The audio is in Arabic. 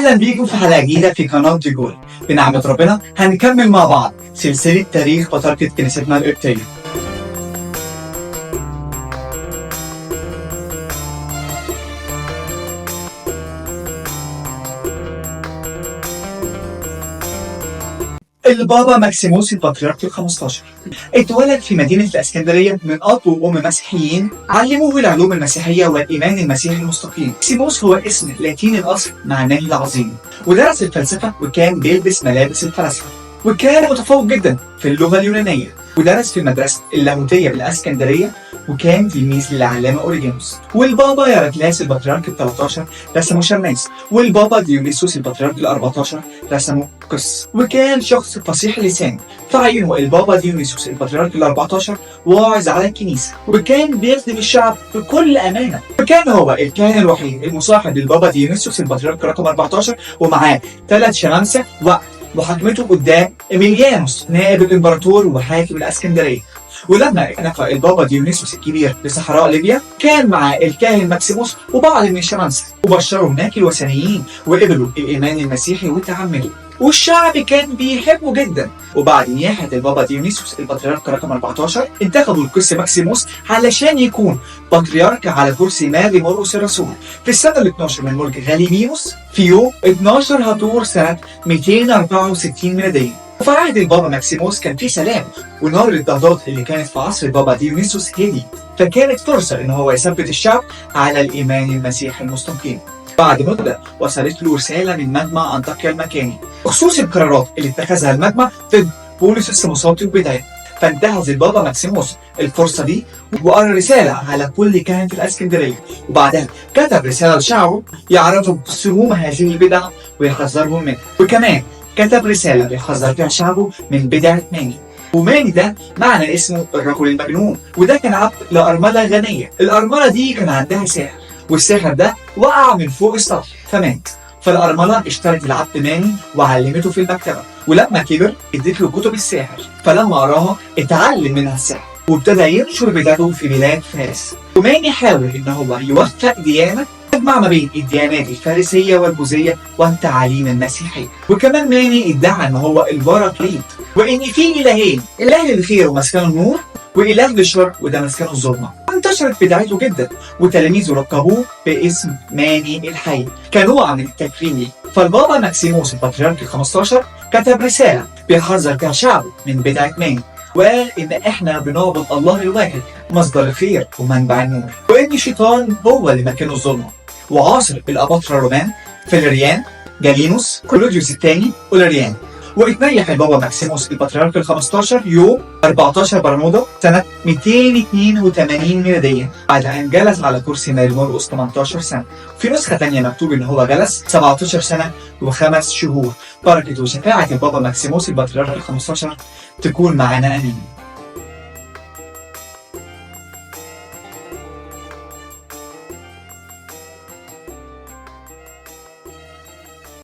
اهلا بيكم في حلقه جديده في قناه ديجول. بنعمه ربنا هنكمل مع بعض سلسله تاريخ بطاركه كنيستنا القبطيه. البابا ماكسيموس البطريرك ال15 اتولد في مدينة الإسكندرية من أب وأم مسيحيين علموه العلوم المسيحية والإيمان المسيحي المستقيم. ماكسيموس هو اسم لاتيني الأصل معناه العظيم، ودرس الفلسفة وكان بيلبس ملابس الفلاسفة، وكان متفوق جدا في اللغة اليونانية، ودرس في مدرسة اللاهوتية بالإسكندرية، وكان تلميذ للعلامة أوريجانوس. والبابا يراكلاس البطريرك ال13 رسمه شماس، والبابا ديونيسوس البطريرك ال14 رسمه قس، وكان شخص فصيح اللسان. فعينه البابا ديونيسوس البطريرك ال14 واعظ على الكنيسة، وكان بيخدم الشعب بكل أمانة، وكان هو الكاهن الوحيد المصاحب للبابا ديونيسوس البطريرك رقم 14، ومعاه 3 شمامسة وحكمته قدام إميليانوس نائب الإمبراطور وحاكم الإسكندرية. ولما اكتفى البابا ديونيسوس الكبير لصحراء ليبيا كان مع الكاهن ماكسيموس وبعض من الشمامسة، وبشروا هناك الوثنيين وقبلوا الإيمان المسيحي وتعمدوا، والشعب كان بيحبه جدا. وبعد نياحة البابا ديونيسوس البطريرك رقم 14 انتخبوا القس ماكسيموس علشان يكون بطريرك على كرسي ماري مرقس الرسول في السنة ال 12 من ملك غاليمينوس في يوم 12 هطور سنة 264 ميلادية. وفي عهد البابا ماكسيموس كان في سلام، ونار الاضطهادات اللي كانت في عصر البابا ديونيسوس هديت، فكانت فرصة ان هو يثبت الشعب على الإيمان المسيحي المستقيم. بعد مدة وصلت له رسالة من مجمع أنطاكيا المكاني بخصوص القرارات اللي اتخذها المجمع ضد بولس السموساطي وبداية، فانتهز البابا ماكسيموس الفرصة دي وقرأ رسالة على كل كاهن في الإسكندرية، وبعدها كتب رسالة لشعبه يعرفوا بسموم هذه البدع ويحذرهم منها، وكمان كتب رسالة بيحذر فيها شعبه من بدعة ماني. وماني ده معنى اسمه الرجل المجنون، وده كان عبد لأرملة غنية. الأرملة دي كان عندها ساحر، والساحر ده وقع من فوق السطح فمات. فالأرملة اشترت العبد ماني وعلمته في المكتبة، ولما كبر ادت له كتب الساحر، فلما قراها اتعلم منها السحر وابتدى ينشر بدعته في بلاد فارس. وماني حاول ان هو يوفق ديانة تجمع ما بين الديانات الفارسية والبوذية والتعاليم المسيحية. وكمان ماني ادعى ان هو البراكليت، وان في الهين، اله للخير ومسكنه النور، واله للشر وده مسكنه الظلمة. انتشرت بدعته جدا، وتلاميذه لقبوه باسم ماني الحي كنوع من التكريم. فالبابا ماكسيموس البطريرك ال15 كتب رسالة بيحذر فيها شعبه من بدعة ماني، وقال ان احنا بنعبد الله الواحد مصدر الخير ومنبع النور، وان الشيطان هو اللي مكانه الظلمة. وعاصر الاباطرة الرومان فيلريان، جالينوس، كلوديوس الثاني، اولاريان. واتنيح البابا ماكسيموس البطريرك ال15 يوم 14 برمودا سنة 282 ميلادية، بعد أن جلس على كرسي ماري مرقس 18 سنة. في نسخة تانية مكتوب إن هو جلس 17 سنة و5 شهور. بركة وشفاعة البابا ماكسيموس البطريرك ال15 تكون معنا آمين.